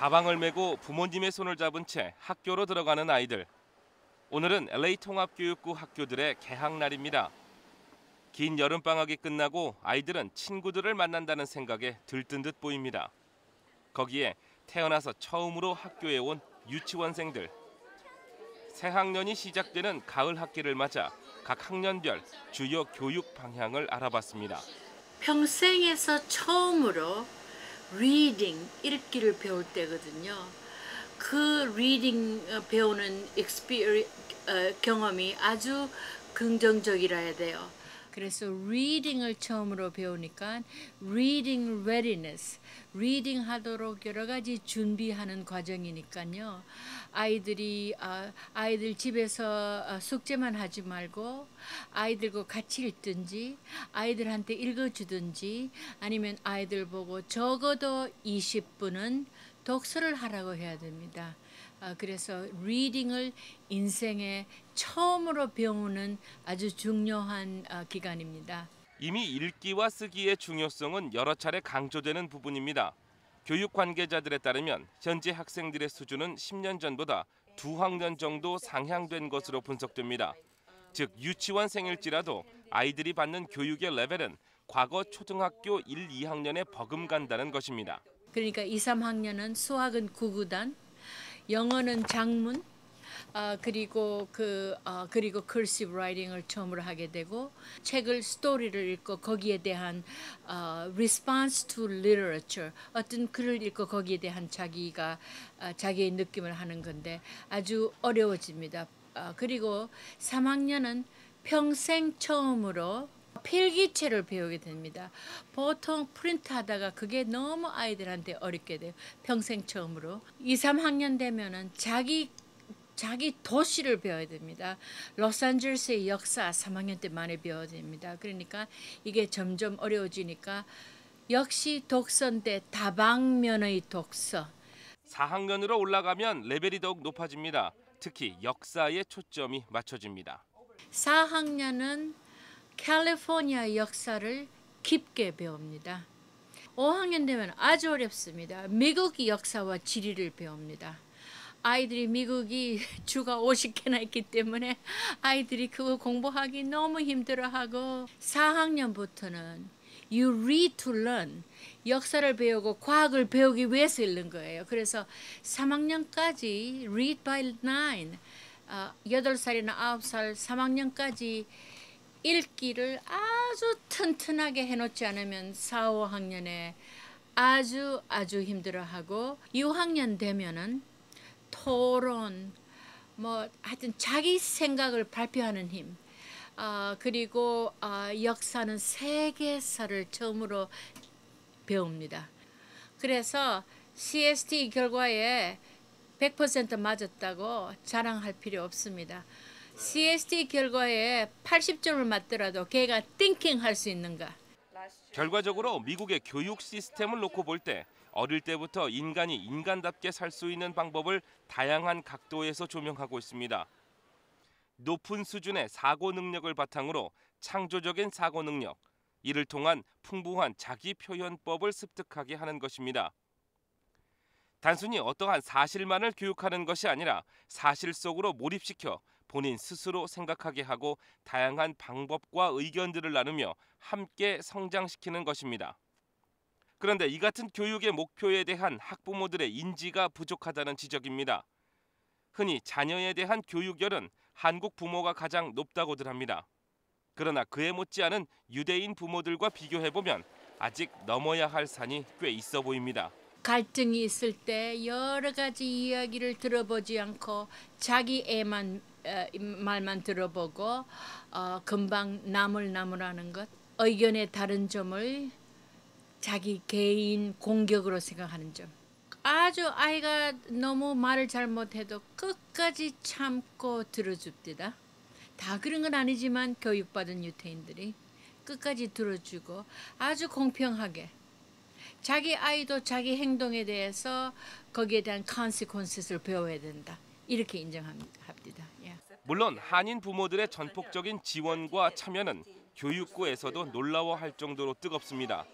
가방을 메고 부모님의 손을 잡은 채 학교로 들어가는 아이들. 오늘은 LA 통합교육구 학교들의 개학날입니다. 긴 여름방학이 끝나고 아이들은 친구들을 만난다는 생각에 들뜬 듯 보입니다. 거기에 태어나서 처음으로 학교에 온 유치원생들. 새 학년이 시작되는 가을 학기를 맞아 각 학년별 주요 교육 방향을 알아봤습니다. 평생에서 처음으로 리딩, 읽기를 배울 때거든요. 그 리딩 배우는 경험이 아주 긍정적이라야 돼요. 그래서 리딩을 처음으로 배우니까 reading readiness, 리딩 하도록 여러 가지 준비하는 과정이니까요. 아이들 집에서 숙제만 하지 말고 아이들과 같이 읽든지 아이들한테 읽어주든지 아니면 아이들 보고 적어도 20분은 독서를 하라고 해야 됩니다. 그래서 리딩을 인생에 처음으로 배우는 아주 중요한 기간입니다. 이미 읽기와 쓰기의 중요성은 여러 차례 강조되는 부분입니다. 교육 관계자들에 따르면 현재 학생들의 수준은 10년 전보다 2학년 정도 상향된 것으로 분석됩니다. 즉 유치원생일지라도 아이들이 받는 교육의 레벨은 과거 초등학교 1, 2학년에 버금간다는 것입니다. 그러니까 2, 3학년은 수학은 구구단, 영어는 장문, 그리고 cursive writing을 처음으로 하게 되고 책을 스토리를 읽고 거기에 대한 response to literature 어떤 글을 읽고 거기에 대한 자기의 느낌을 하는 건데 아주 어려워집니다. 그리고 3학년은 평생 처음으로 필기체를 배우게 됩니다. 보통 프린트하다가 그게 너무 아이들한테 어렵게 돼요. 평생 처음으로. 2, 3학년 되면은 자기 도시를 배워야 됩니다. 로스앤젤레스의 역사 3학년 때 많이 배워야 됩니다. 그러니까 이게 점점 어려워지니까 역시 독서인데 다방면의 독서. 4학년으로 올라가면 레벨이 더욱 높아집니다. 특히 역사에 초점이 맞춰집니다. 4학년은 캘리포니아 역사를 깊게 배웁니다. 5학년 되면 아주 어렵습니다. 미국 역사와 지리를 배웁니다. 아이들이 미국이 주가 50개나 있기 때문에 아이들이 그거 공부하기 너무 힘들어하고 4학년부터는 You read to learn. 역사를 배우고 과학을 배우기 위해서 읽는 거예요. 그래서 3학년까지 read by 9. 8살이나 9살 3학년까지 읽기를 아주 튼튼하게 해놓지 않으면 4, 5학년에 아주 힘들어하고 6학년 되면은 토론, 하여튼 자기 생각을 발표하는 힘, 그리고 역사는 세계사를 처음으로 배웁니다. 그래서 CST 결과에 100% 맞았다고 자랑할 필요 없습니다. CST 결과에 80점을 맞더라도 걔가 thinking 할 수 있는가? 결과적으로 미국의 교육 시스템을 놓고 볼 때 어릴 때부터 인간이 인간답게 살 수 있는 방법을 다양한 각도에서 조명하고 있습니다. 높은 수준의 사고 능력을 바탕으로 창조적인 사고 능력, 이를 통한 풍부한 자기 표현법을 습득하게 하는 것입니다. 단순히 어떠한 사실만을 교육하는 것이 아니라 사실 속으로 몰입시켜 본인 스스로 생각하게 하고 다양한 방법과 의견들을 나누며 함께 성장시키는 것입니다. 그런데 이 같은 교육의 목표에 대한 학부모들의 인지가 부족하다는 지적입니다. 흔히 자녀에 대한 교육열은 한국 부모가 가장 높다고들 합니다. 그러나 그에 못지않은 유대인 부모들과 비교해보면 아직 넘어야 할 산이 꽤 있어 보입니다. 갈등이 있을 때 여러 가지 이야기를 들어보지 않고 자기 말만 들어보고 금방 나물나물하는 것, 의견의 다른 점을 자기 개인 공격으로 생각하는 점. 아주 아이가 너무 말을 잘못해도 끝까지 참고 들어줍니다. 다 그런 건 아니지만 교육받은 유태인들이 끝까지 들어주고 아주 공평하게 자기 아이도 자기 행동에 대해서 거기에 대한 consequences를 배워야 된다. 이렇게 인정합니다. 물론 한인 부모들의 전폭적인 지원과 참여는 교육부에서도 놀라워할 정도로 뜨겁습니다.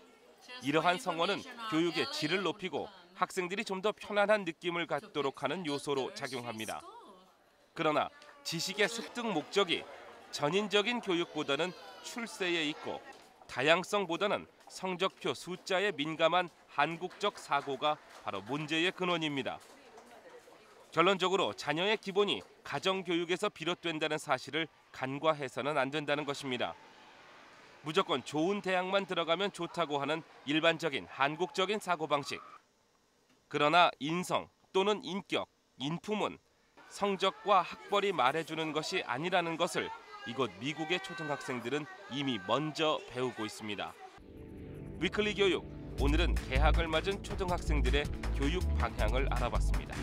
이러한 성원은 교육의 질을 높이고 학생들이 좀 더 편안한 느낌을 갖도록 하는 요소로 작용합니다. 그러나 지식의 습득 목적이 전인적인 교육보다는 출세에 있고 다양성보다는 성적표 숫자에 민감한 한국적 사고가 바로 문제의 근원입니다. 결론적으로 자녀의 기본이 가정교육에서 비롯된다는 사실을 간과해서는 안 된다는 것입니다. 무조건 좋은 대학만 들어가면 좋다고 하는 일반적인 한국적인 사고방식. 그러나 인성 또는 인격, 인품은 성적과 학벌이 말해주는 것이 아니라는 것을 이곳 미국의 초등학생들은 이미 먼저 배우고 있습니다. 위클리 교육, 오늘은 개학을 맞은 초등학생들의 교육 방향을 알아봤습니다.